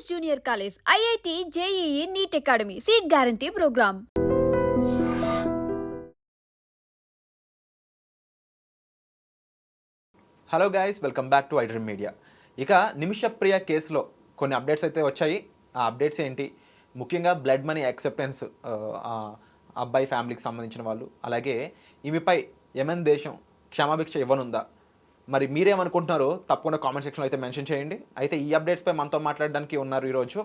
Junior college, IIT, JEE, NEET Academy, Seat Guarantee Program. Hello guys, welcome back to iDream media. ఇక నిమిషప్రియ కేసులో కొన్ని updates అయితే వచ్చాయి. ఆ అప్డేట్స్ ఏంటి? ముఖ్యంగా బ్లడ్ మనీ యాక్సెప్టెన్స్, అబ్బాయి ఫ్యామిలీకి సంబంధించిన వాళ్ళు, అలాగే ఈమెపై యెమెన్ దేశం క్షమాభిక్ష ఇవ్వనుందా? మరి మీరేమనుకుంటున్నారో తప్పకుండా కామెంట్ సెక్షన్లో అయితే మెన్షన్ చేయండి. అయితే ఈ అప్డేట్స్పై మనతో మాట్లాడడానికి ఉన్నారు ఈరోజు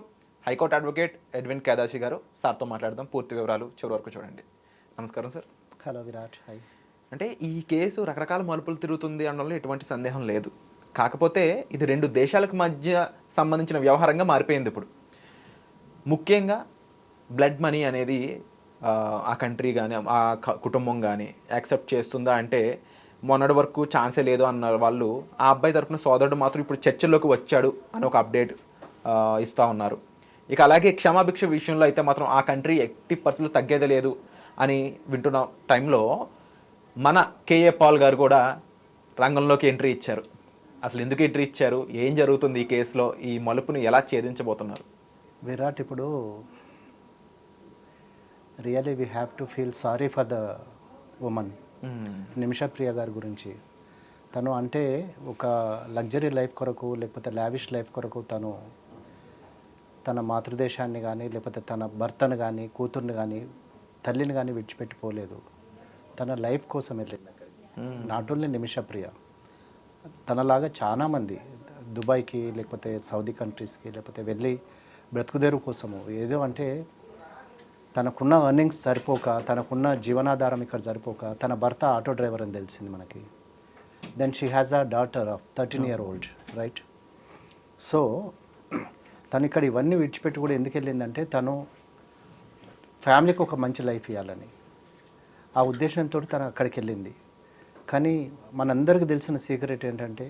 హైకోర్టు అడ్వకేట్ ఎడ్విన్ కేదాసి గారు. సార్తో మాట్లాడదాం, పూర్తి వివరాలు చివరి వరకు చూడండి. నమస్కారం సార్. Hello Virat, high. అంటే ఈ కేసు రకరకాల మలుపులు తిరుగుతుంది అనడంలో ఎటువంటి సందేహం లేదు. కాకపోతే ఇది రెండు దేశాలకు మధ్య సంబంధించిన వ్యవహారంగా మారిపోయింది ఇప్పుడు. ముఖ్యంగా బ్లడ్ మనీ అనేది ఆ కంట్రీ కానీ ఆ కుటుంబం కానీ యాక్సెప్ట్ చేస్తుందా అంటే మొన్నటి వరకు ఛాన్సే లేదు అన్నారు వాళ్ళు. ఆ అబ్బాయి తరపున సోదరుడు మాత్రం ఇప్పుడు చర్చల్లోకి వచ్చాడు అని ఒక అప్డేట్ ఇస్తూ ఉన్నారు. ఇక అలాగే క్షమాభిక్ష విషయంలో అయితే మాత్రం ఆ కంట్రీ ఎట్టి పరిస్థితులు తగ్గేదే లేదు అని వింటున్న టైంలో మన కేఏ పాల్ గారు కూడా రంగంలోకి ఎంట్రీ ఇచ్చారు. అసలు ఎందుకు ఎంట్రీ ఇచ్చారు, ఏం జరుగుతుంది ఈ కేసులో, ఈ మలుపుని ఎలా ఛేదించబోతున్నారు? విరాట్, ఇప్పుడు really we have to feel sorry for the woman Nimishapriya గారి గురించి. తను అంటే ఒక లగ్జరీ లైఫ్ కొరకు లేకపోతే లావిష్ లైఫ్ కొరకు తను తన మాతృదేశాన్ని కానీ లేకపోతే తన భర్తను కానీ కూతుర్ని కానీ తల్లిని కానీ విడిచిపెట్టిపోలేదు. తన లైఫ్ కోసం వెళ్ళింది అక్కడికి. నాట్ ఓన్లీ నిమిషప్రియ, తనలాగా చాలామంది దుబాయ్కి లేకపోతే సౌదీ కంట్రీస్కి లేకపోతే వెళ్ళి బ్రతుకుదేరు కోసము, ఏదో అంటే తనకున్న ఎర్నింగ్స్ సరిపోక, తనకున్న జీవనాధారం ఇక్కడ సరిపోక, తన భర్త ఆటో డ్రైవర్ అని తెలిసింది మనకి. Then she has a daughter of 13 year old, right? So తను ఇక్కడ ఇవన్నీ విడిచిపెట్టి కూడా ఎందుకు వెళ్ళిందంటే తను ఫ్యామిలీకి ఒక మంచి లైఫ్ ఇవ్వాలని ఆ ఉద్దేశంతో తను అక్కడికి వెళ్ళింది. కానీ మనందరికీ తెలిసిన సీక్రెట్ ఏంటంటే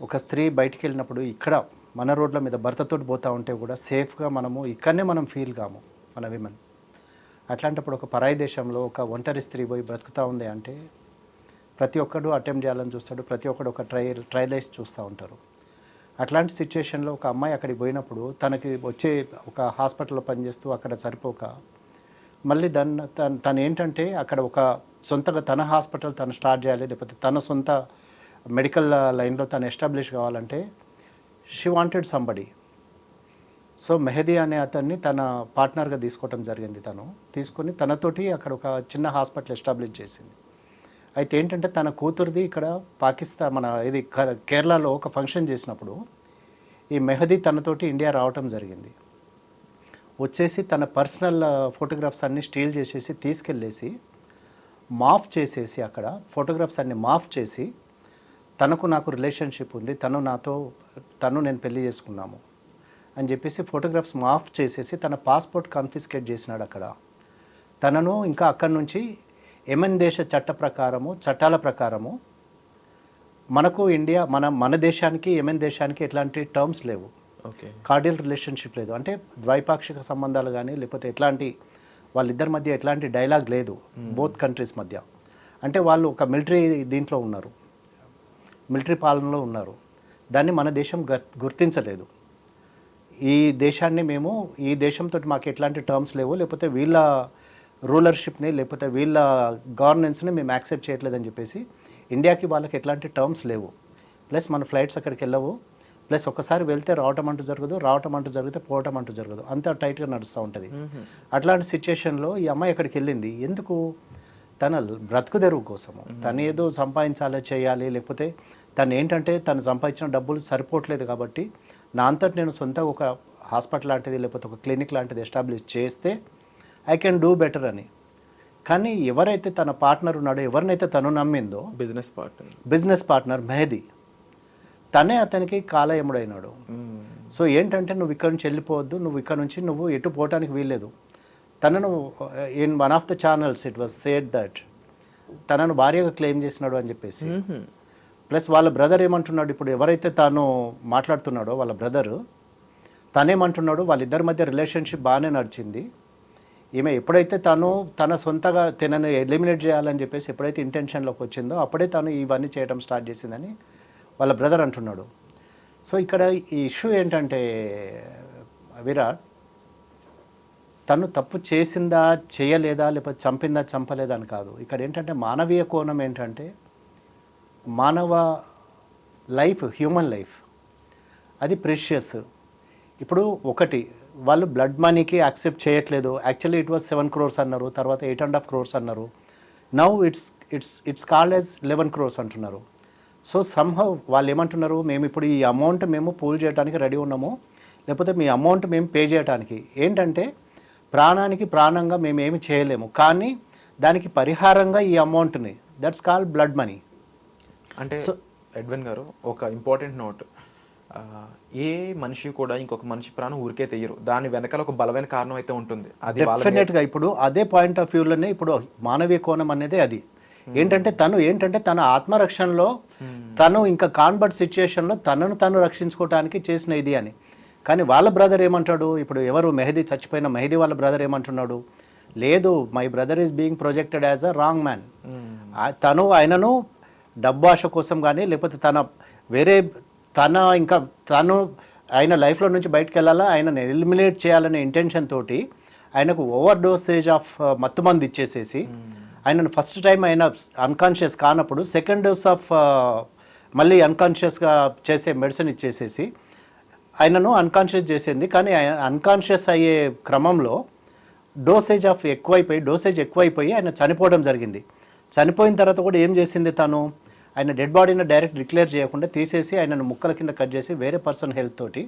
ఒక స్త్రీ బయటికి వెళ్ళినప్పుడు ఇక్కడ మన రోడ్ల మీద భర్తతో పోతూ ఉంటే కూడా సేఫ్గా మనము ఇక్కడనే మనం ఫీల్ కాము మన విమెన్. అట్లాంటప్పుడు ఒక పరాయి దేశంలో ఒక ఒంటరి స్త్రీ పోయి బ్రతుకుతూ ఉంది అంటే ప్రతి ఒక్కడు అటెంప్ట్ చేయాలని చూస్తాడు, ప్రతి ఒక్కడు ఒక ట్రైల్ వేసి చూస్తూ ఉంటారు. అట్లాంటి సిచ్యుయేషన్లో ఒక అమ్మాయి అక్కడికి పోయినప్పుడు తనకి వచ్చే ఒక హాస్పిటల్లో పనిచేస్తూ అక్కడ సరిపోక మళ్ళీ తను ఏంటంటే అక్కడ ఒక సొంతగా తన హాస్పిటల్ తను స్టార్ట్ చేయాలి, లేకపోతే తన సొంత మెడికల్ లైన్లో తను ఎస్టాబ్లిష్ కావాలంటే she wanted somebody. So Mahdi అనే అతన్ని తన పార్ట్నర్గా తీసుకోవటం జరిగింది. తను తీసుకొని తనతోటి అక్కడ ఒక చిన్న హాస్పిటల్ ఎస్టాబ్లిష్ చేసింది. అయితే ఏంటంటే తన కూతురుది ఇక్కడ పాకిస్తాన్ మన ఇది కేరళలో ఒక ఫంక్షన్ చేసినప్పుడు ఈ మెహదీ తనతోటి ఇండియా రావటం జరిగింది. వచ్చేసి తన పర్సనల్ ఫోటోగ్రాఫ్స్ అన్నీ స్టీల్ చేసేసి తీసుకెళ్ళేసి మాఫ్ చేసేసి అక్కడ ఫోటోగ్రాఫ్స్ అన్నీ మాఫ్ చేసి నాకు రిలేషన్షిప్ ఉంది, తను నేను పెళ్లి చేసుకున్నాము అని చెప్పేసి ఫోటోగ్రాఫ్స్ మాఫ్ చేసేసి తన పాస్పోర్ట్ కన్ఫిస్కేట్ చేసినాడు అక్కడ. తనను ఇంకా అక్కడి నుంచి యెమెన్ దేశ చట్టాల ప్రకారము మనకు ఇండియా మన దేశానికి యెమెన్ దేశానికి ఎట్లాంటి టర్మ్స్ లేవు, కార్డియల్ రిలేషన్షిప్ లేదు. అంటే ద్వైపాక్షిక సంబంధాలు కానీ లేకపోతే ఎట్లాంటి వాళ్ళిద్దరి మధ్య ఎట్లాంటి డైలాగ్ లేదు బోత్ కంట్రీస్ మధ్య. అంటే వాళ్ళు ఒక మిలిటరీ దీంట్లో ఉన్నారు, మిలిటరీ పాలనలో ఉన్నారు. దాన్ని మన దేశం గుర్తించలేదు. ఈ దేశాన్ని ఈ దేశంతో మాకు ఎట్లాంటి టర్మ్స్ లేవు, లేకపోతే వీళ్ళ రూలర్షిప్ని లేకపోతే వీళ్ళ గవర్నెన్స్ని మేము యాక్సెప్ట్ చేయట్లేదని చెప్పేసి ఇండియాకి వాళ్ళకి ఎట్లాంటి టర్మ్స్ లేవు. ప్లస్ మన ఫ్లైట్స్ అక్కడికి వెళ్ళవు, ప్లస్ ఒకసారి వెళ్తే రావటం అంటూ జరగదు, రావటం అంటూ జరిగితే పోవటం అంటూ జరగదు, అంత టైట్గా నడుస్తూ ఉంటుంది. అట్లాంటి సిచ్యుయేషన్లో ఈ అమ్మాయి అక్కడికి వెళ్ళింది. ఎందుకు? తన బ్రతుకుదెరువు కోసము. తను ఏదో సంపాదించాలి చేయాలి, లేకపోతే తను ఏంటంటే తను సంపాదించిన డబ్బులు సరిపోవట్లేదు కాబట్టి నా అంతటి నేను సొంతగా ఒక హాస్పిటల్ లాంటిది లేకపోతే ఒక క్లినిక్ లాంటిది ఎస్టాబ్లిష్ చేస్తే ఐ కెన్ డూ బెటర్ అని. కానీ ఎవరైతే తన పార్ట్నర్ ఉన్నాడో, ఎవరినైతే తను నమ్మిందో బిజినెస్ పార్ట్నర్ మెహదీ, తనే అతనికి కాలయముడైనాడు. సో ఏంటంటే నువ్వు ఇక్కడ నుంచి వెళ్ళిపోవద్దు, నువ్వు ఇక్కడ నుంచి నువ్వు ఎటు పోవటానికి వీల్లేదు. తనను in one of the channels it was said that తనను భార్యగా క్లెయిమ్ చేసినాడు అని చెప్పేసి. ప్లస్ వాళ్ళ బ్రదర్ ఏమంటున్నాడు, ఇప్పుడు ఎవరైతే తాను మాట్లాడుతున్నాడో వాళ్ళ బ్రదరు తనేమంటున్నాడు, వాళ్ళిద్దరి మధ్య రిలేషన్షిప్ బాగానే నడిచింది, ఈమె ఎప్పుడైతే తన సొంతగా తనని ఎలిమినేట్ చేయాలని చెప్పేసి ఎప్పుడైతే ఇంటెన్షన్లోకి వచ్చిందో అప్పుడే తను ఇవన్నీ చేయడం స్టార్ట్ చేసిందని వాళ్ళ బ్రదర్ అంటున్నాడు. సో ఇక్కడ ఈ ఇష్యూ ఏంటంటే విరాట్, తను తప్పు చేసిందా చేయలేదా లేకపోతే చంపిందా చంపలేదా అని కాదు. ఇక్కడ ఏంటంటే మానవీయ కోణం ఏంటంటే మానవ లైఫ్, హ్యూమన్ లైఫ్ అది ప్రెషియస్. ఇప్పుడు ఒకటి వాళ్ళు బ్లడ్ మనీకి యాక్సెప్ట్ చేయట్లేదు. యాక్చువల్లీ ఇట్ వాజ్ 7 crores అన్నారు, తర్వాత 8.5 crores అన్నారు. Now it's called as 11 crores అంటున్నారు. సో సమ్హౌ వాళ్ళు ఏమంటున్నారు, మేము ఇప్పుడు ఈ అమౌంట్ మేము పూల్ చేయడానికి రెడీ ఉన్నాము, లేకపోతే మీ అమౌంట్ మేము పే చేయడానికి. ఏంటంటే ప్రాణానికి ప్రాణంగా మేము ఏమి చేయలేము, కానీ దానికి పరిహారంగా ఈ అమౌంట్ని, దట్స్ కాల్డ్ బ్లడ్ మనీ. అంటే ఎడ్విన్ గారు ఒక ఇంపార్టెంట్ నోట్, ఏ మనిషి కూడా ఇంకొక మనిషి ప్రాణం ఊరికే తెయ్యరు, దాని వెనకాల ఒక బలమైన కారణం అయితే ఉంటుంది. అది డెఫినెట్గా ఇప్పుడు అదే పాయింట్ ఆఫ్ వ్యూలోనే ఇప్పుడు మానవీయ కోణం అనేది అది ఏంటంటే తన ఆత్మరక్షణలో తను ఇంకా కాన్వర్ట్ సిచ్యుయేషన్లో తను రక్షించుకోవడానికి చేసిన ఇది అని. కానీ వాళ్ళ బ్రదర్ ఏమంటాడు, ఇప్పుడు ఎవరు మెహదీ చచ్చిపోయిన మెహదీ వాళ్ళ బ్రదర్ ఏమంటున్నాడు, లేదు my brother is being projected as a wrong man. ఆయనను డబ్బు ఆశ కోసం కానీ లేకపోతే తను ఆయన లైఫ్లో నుంచి బయటకు వెళ్ళాలా, ఆయనను ఎలిమినేట్ చేయాలనే ఇంటెన్షన్ తోటి ఆయనకు ఓవర్ డోసేజ్ ఆఫ్ మత్తుమంది ఇచ్చేసేసి ఆయనను ఫస్ట్ టైం ఆయన అన్కాన్షియస్ కానప్పుడు సెకండ్ డోస్ ఆఫ్ మళ్ళీ అన్కాన్షియస్గా చేసే మెడిసిన్ ఇచ్చేసేసి ఆయనను అన్కాన్షియస్ చేసింది. కానీ ఆయన అన్కాన్షియస్ అయ్యే క్రమంలో డోసేజ్ ఎక్కువైపోయి ఆయన చనిపోవడం జరిగింది. చనిపోయిన తర్వాత కూడా ఏం చేసింది, తను ఆయన డెడ్ బాడీని డైరెక్ట్ డిక్లేర్ చేయకుండా తీసేసి ఆయనను ముక్కల కింద కట్ చేసి వేరే పర్సన్ హెల్త్ తోటి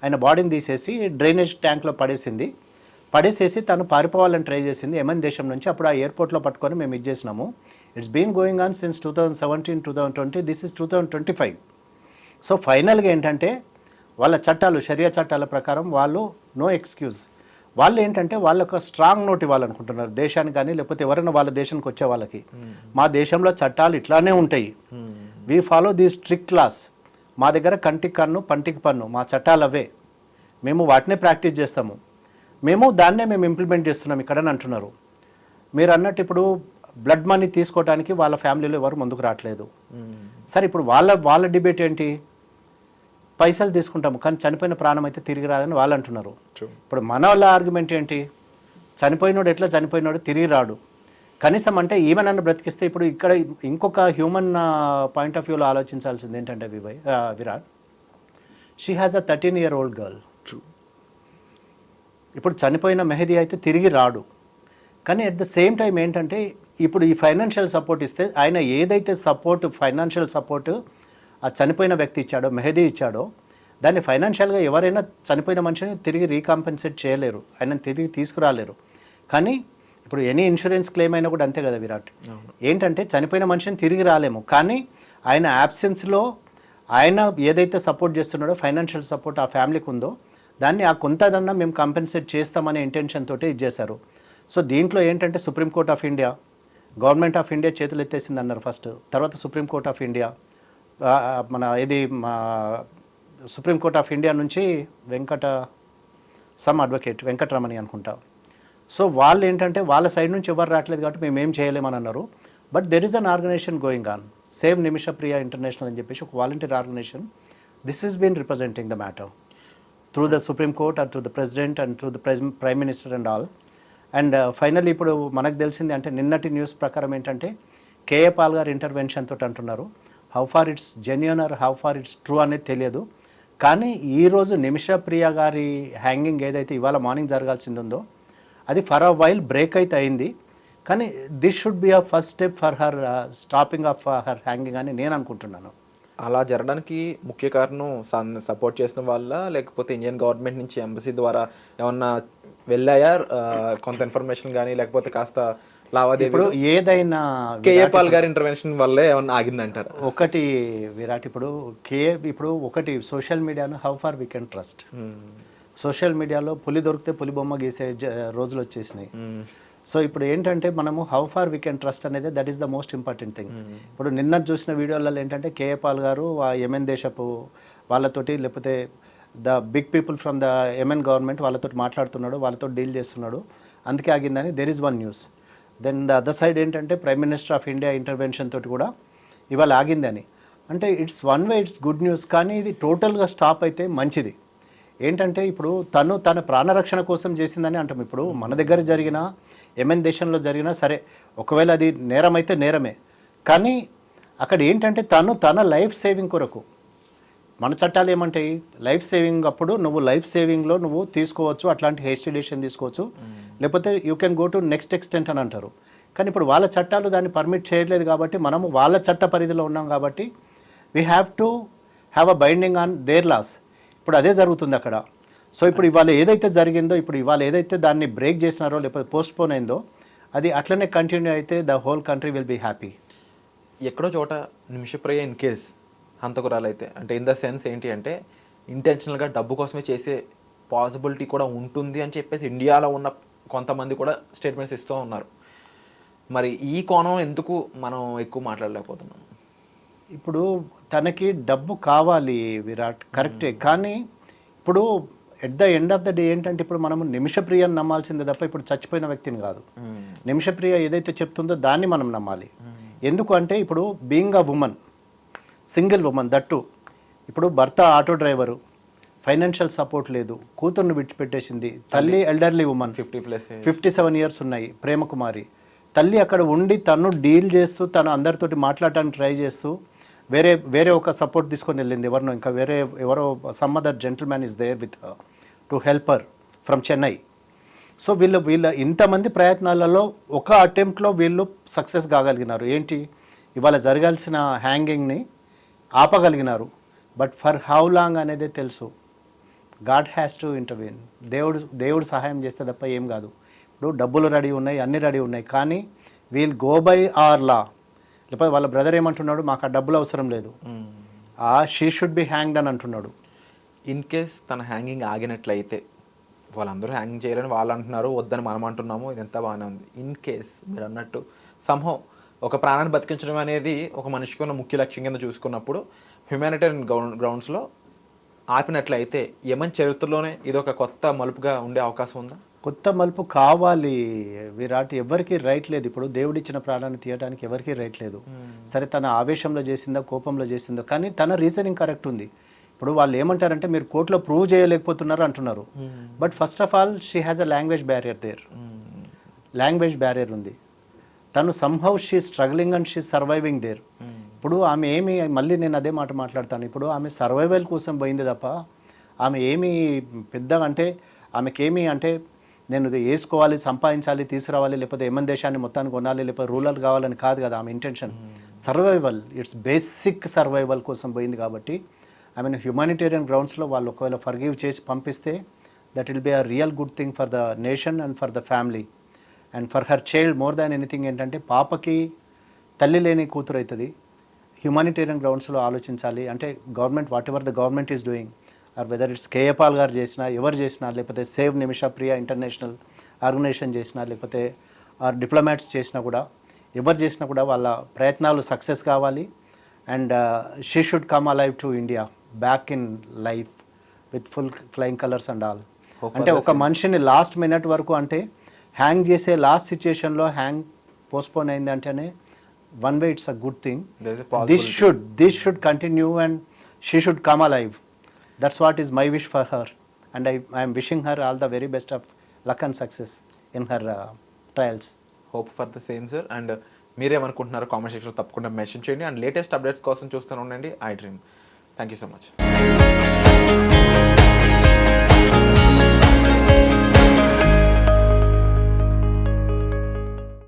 ఆయన బాడీని తీసేసి డ్రైనేజ్ ట్యాంక్లో పడేసేసి తను పారిపోవాలని ట్రై చేసింది యెమెన్ దేశం నుంచి. అప్పుడు ఆ ఎయిర్పోర్ట్లో పట్టుకొని మేము ఇచ్చేసినాము. It's been going on since 2017, 2020, this is 2025. So ఫైనల్గా ఏంటంటే వాళ్ళ చట్టాలు, షరియా చట్టాల ప్రకారం వాళ్ళు నో ఎక్స్క్యూజ్. వాళ్ళు ఏంటంటే వాళ్ళకు స్ట్రాంగ్ నోట్ ఇవ్వాలనుకుంటున్నారు దేశానికి కానీ లేకపోతే ఎవరైనా వాళ్ళ దేశానికి వచ్చే వాళ్ళకి, మా దేశంలో చట్టాలు ఇట్లానే ఉంటాయి, we follow the strict laws, మా దగ్గర కంటికి కన్ను పంటికి పన్ను, మా చట్టాలు అవే, మేము వాటినే ప్రాక్టీస్ చేస్తాము, మేము ఇంప్లిమెంట్ చేస్తున్నాం ఇక్కడ అని అంటున్నారు. మీరు అన్నట్టు ఇప్పుడు బ్లడ్ మనీ తీసుకోవడానికి వాళ్ళ ఫ్యామిలీలో ఎవరు ముందుకు రావట్లేదు. సరే ఇప్పుడు వాళ్ళ డిబేట్ ఏంటి, పైసలు తీసుకుంటాము కానీ చనిపోయిన ప్రాణం అయితే తిరిగి రాదని వాళ్ళు అంటున్నారు. ఇప్పుడు మన వాళ్ళ ఆర్గ్యుమెంట్ ఏంటి, చనిపోయినోడు తిరిగి రాడు, కనీసం అంటే ఈమె నన్ను బ్రతికిస్తే. ఇప్పుడు ఇక్కడ ఇంకొక హ్యూమన్ పాయింట్ ఆఫ్ వ్యూలో ఆలోచించాల్సింది ఏంటంటే Virat, she has a 13-year-old girl. ఇప్పుడు చనిపోయిన మెహదీ అయితే తిరిగి రాడు, కానీ అట్ ద సేమ్ టైం ఏంటంటే ఇప్పుడు ఈ ఫైనాన్షియల్ సపోర్ట్ ఇస్తే ఆయన ఏదైతే ఫైనాన్షియల్ సపోర్ట్ ఆ చనిపోయిన వ్యక్తి ఇచ్చాడో, మెహదీ ఇచ్చాడో, దాన్ని ఫైనాన్షియల్గా ఎవరైనా చనిపోయిన మనిషిని తిరిగి రీకాంపెన్సేట్ చేయలేరు, ఆయన తిరిగి తీసుకురాలేరు. కానీ ఇప్పుడు ఎనీ ఇన్సూరెన్స్ క్లెయిమ్ అయినా కూడా అంతే కదా విరాట్, ఏంటంటే చనిపోయిన మనిషిని తిరిగి రాలేము, కానీ ఆయన యాబ్సెన్స్లో ఆయన ఏదైతే సపోర్ట్ చేస్తున్నాడో ఫైనాన్షియల్ సపోర్ట్ ఆ ఫ్యామిలీకి ఉందో దాన్ని ఆ కొంతదన్నా మేము కాంపెన్సేట్ చేస్తామనే ఇంటెన్షన్ తోటే ఇచ్చేశారు. సో దీంట్లో ఏంటంటే Supreme Court of India, government of India చేతులు ఎత్తేసింది అన్నారు ఫస్ట్, తర్వాత Supreme Court of India, Supreme Court of India నుంచి అడ్వకేట్ వెంకటరమణి అనుకుంటా. సో వాళ్ళు ఏంటంటే వాళ్ళ సైడ్ నుంచి ఎవరు రావట్లేదు కాబట్టి మేము ఏం చేయలేమని అన్నారు. But there is an organization going on, save Nimisha Priya international అని చెప్పేసి ఒక volunteer organization. This is been representing the matter through the Supreme Court or through the President and through the Prime Minister and all. And finally ఇప్పుడు మనకు తెలిసింది అంటే నిన్నటి news ప్రకారం ఏంటంటే కేఏ పాల్ గారు ఇంటర్వెన్షన్ తోటి అంటున్నారు. How far it's genuine or how far it's true అనేది తెలియదు. కానీ ఈరోజు నిమిష ప్రియ గారి హ్యాంగింగ్ ఏదైతే ఇవాళ మార్నింగ్ జరగాల్సింది ఉందో అది ఫర్ అ వైల్ బ్రేక్ అయితే అయింది. కానీ this should be a first step for her stopping of her hanging అని నేను అనుకుంటున్నాను. అలా జరగడానికి ముఖ్య కారణం సపోర్ట్ చేసిన వాళ్ళ, లేకపోతే ఇండియన్ గవర్నమెంట్ నుంచి ఎంబసీ ద్వారా ఏమన్నా వెళ్ళాయా కొంత ఇన్ఫర్మేషన్ కానీ, లేకపోతే కాస్త లావాదేవీలు ఏదైనా కేఏ పాల్ గారి ఇంటర్వెన్షన్ వల్లే ఏమన్నా ఆగిందంటారు? ఒకటి విరాట్, ఇప్పుడు ఒకటి సోషల్ మీడియాను how far we can trust. Social మీడియాలో పులి దొరికితే పులి బొమ్మ గీసే రోజులు వచ్చేసినాయి. సో ఇప్పుడు ఏంటంటే మనము how far we can trust అనేది that is the most important thing. ఇప్పుడు నిన్న చూసిన వీడియోలలో ఏంటంటే కేఏ పాల్ గారు ఆ యెమెన్ దేశపు వాళ్ళతోటి లేకపోతే the big people from the Yemen government వాళ్ళతో మాట్లాడుతున్నాడు, వాళ్ళతో డీల్ చేస్తున్నాడు, అందుకే ఆగిందని there is one news. Then the other side ఏంటంటే prime minister of India intervention తోటి కూడా ఇవాళ ఆగిందని. అంటే it's one way it's good news, కానీ ఇది టోటల్గా స్టాప్ అయితే మంచిది. ఏంటంటే ఇప్పుడు తను తన ప్రాణరక్షణ కోసం చేసిందని అంటాం. ఇప్పుడు మన దగ్గర జరిగిన యెమెన్ దేశంలో జరిగినా సరే, ఒకవేళ అది నేరం అయితే నేరమే, కానీ అక్కడ ఏంటంటే తను తన లైఫ్ సేవింగ్ కొరకు, మన చట్టాలు ఏమంటాయి, లైఫ్ సేవింగ్ అప్పుడు నువ్వు లైఫ్ సేవింగ్లో నువ్వు తీసుకోవచ్చు, అట్లాంటి హేస్టీ డెసిషన్ తీసుకోవచ్చు, లేకపోతే you can go to next extent అని అంటారు. కానీ ఇప్పుడు వాళ్ళ చట్టాలు దాన్ని పర్మిట్ చేయట్లేదు కాబట్టి మనము వాళ్ళ చట్ట పరిధిలో ఉన్నాం కాబట్టి we have to have a binding on their laws. ఇప్పుడు అదే జరుగుతుంది అక్కడ. సో ఇప్పుడు ఇవాళ ఏదైతే జరిగిందో, ఇప్పుడు ఇవాళ ఏదైతే దాన్ని బ్రేక్ చేసినారో లేకపోతే పోస్ట్పోన్ అయిందో, అది అట్లనే కంటిన్యూ అయితే the whole country will be happy. ఎక్కడో చోట నిమిషప్రియ ఇన్ కేస్ హంతకురాలు అయితే, అంటే ఇన్ ద సెన్స్ ఏంటి అంటే ఇంటెన్షనల్గా డబ్బు కోసమే చేసే పాసిబిలిటీ కూడా ఉంటుంది అని చెప్పేసి ఇండియాలో ఉన్న కొంతమంది కూడా స్టేట్మెంట్స్ ఇస్తూ ఉన్నారు. మరి ఈ కోణం ఎందుకు మనం ఎక్కువ మాట్లాడలేకపోతున్నాం? ఇప్పుడు తనకి డబ్బు కావాలి విరాట్, కరెక్టే, కానీ ఇప్పుడు at the end of the day ఏంటంటే ఇప్పుడు మనము నిమిషప్రియని నమ్మాల్సిందే తప్ప ఇప్పుడు చచ్చిపోయిన వ్యక్తిని కాదు. నిమిషప్రియ ఏదైతే చెప్తుందో దాన్ని మనం నమ్మాలి. ఎందుకు అంటే ఇప్పుడు being a women, single women, that ఇప్పుడు భర్త ఆటో డ్రైవరు, ఫైనాన్షియల్ సపోర్ట్ లేదు, కూతుర్ని విడిచిపెట్టేసింది, తల్లి ఎల్డర్లీ ఉమెన్ 57 ఇయర్స్ ఉన్నాయి, ప్రేమకుమారి తల్లి అక్కడ ఉండి తను డీల్ చేస్తూ తను అందరితోటి మాట్లాడటానికి ట్రై చేస్తూ వేరే ఒక సపోర్ట్ తీసుకొని వెళ్ళింది, ఎవరినో ఇంకా ఎవరో some other gentleman is there with to help her from Chennai. So వీళ్ళ ఇంతమంది ప్రయత్నాలలో ఒక అటెంప్ట్లో వీళ్ళు సక్సెస్ కాగలిగినారు. ఏంటి, ఇవాళ జరగాల్సిన హ్యాంగింగ్ని ఆపగలిగినారు. బట్ ఫర్ హౌ లాంగ్ అనేది తెలుసు. God has to intervene. దేవుడు సహాయం చేస్తే తప్ప ఏం కాదు. ఇప్పుడు డబ్బులు రెడీ ఉన్నాయి, అన్నీ రెడీ ఉన్నాయి, కానీ వీల్ గో బై ఆర్ లా. లేకపోతే వాళ్ళ బ్రదర్ ఏమంటున్నాడు, మాకు ఆ డబ్బులు అవసరం లేదు, షీ షుడ్ బి హ్యాంగ్డ్ అని అంటున్నాడు. ఇన్ కేస్ తన హ్యాంగింగ్ ఆగినట్లయితే, వాళ్ళందరూ హ్యాంగింగ్ చేయాలని వాళ్ళు అంటున్నారు, వద్దని మనం అంటున్నాము, ఇదంతా బాగానే ఉంది. ఇన్ కేస్ మీరు అన్నట్టు సంహం ఒక ప్రాణాన్ని బతికించడం అనేది ఒక మనిషికి ఉన్న ముఖ్య లక్ష్యం కింద చూసుకున్నప్పుడు హ్యుమానిటేరియన్ గ్రౌండ్స్లో ఆపినట్లయితే యెమెన్ చరిత్రలోనే ఇది ఒక కొత్త మలుపుగా ఉండే అవకాశం ఉందా? కొత్త మలుపు కావాలి విరాట్. ఎవరికి రైట్ లేదు. ఇప్పుడు దేవుడిచ్చిన ప్రాణాన్ని తీయడానికి ఎవరికి రైట్ లేదు. సరే తన ఆవేశంలో చేసిందో కోపంలో చేసిందో, కానీ తన రీజనింగ్ కరెక్ట్ ఉంది. ఇప్పుడు వాళ్ళు ఏమంటారంటే మీరు కోర్టులో ప్రూవ్ చేయలేకపోతున్నారు అంటున్నారు. But first of all she has a language barrier there. Language barrier ఉంది. తను somehow she struggling and she surviving there. ఇప్పుడు ఆమె ఏమి, మళ్ళీ నేను అదే మాట మాట్లాడతాను, ఇప్పుడు ఆమె సర్వైవల్ కోసం పోయింది తప్ప ఆమె ఏమి పెద్దగా అంటే ఆమెకేమి అంటే నేను ఇది వేసుకోవాలి, సంపాదించాలి, తీసుకురావాలి, లేకపోతే యెమెన్ దేశాన్ని మొత్తాన్ని కొనాలి, లేకపోతే రూరల్ కావాలని కాదు కదా ఆమె intention. Survival, it's basic survival కోసం పోయింది కాబట్టి ఆమెను హ్యుమానిటేరియన్ గ్రౌండ్స్లో వాళ్ళు ఒకవేళ ఫర్గివ్ చేసి పంపిస్తే that will be a real good thing for the nation and for the family and for her child. More than anything ఏంటంటే పాపకి తల్లి లేని కూతురు అవుతుంది. హ్యుమానిటేరియన్ గ్రౌండ్స్లో ఆలోచించాలి. అంటే government whatever the government is doing, or whether it's KA Paul garu చేసినా, ఎవరు చేసినా, లేకపోతే సేవ్ నిమిషప్రియ ఇంటర్నేషనల్ ఆర్గనైజేషన్ చేసినా, లేకపోతే ఆర్ డిప్లొమాట్స్ చేసినా కూడా, ఎవరు చేసినా కూడా వాళ్ళ ప్రయత్నాలు సక్సెస్ కావాలి. And she should come alive to India, back in life with full flying colours and all. అంటే ఒక మనిషిని లాస్ట్ మినిట్ వరకు, అంటే హ్యాంగ్ చేసే లాస్ట్ సిచ్యుయేషన్లో హ్యాంగ్ పోస్ట్పోన్ అయింది అంటేనే one way it's a good thing. This should continue and she should come alive. That's what is my wish for her, and I am wishing her all the very best of luck and success in her trials. Hope for the same, sir. And మీరేమనుకుంటున్నారో comment సెక్షన్లో తప్పకుండా mention చేయండి. And latest updates కోసం చూస్తూనే ఉండండి I dream. Thank you so much.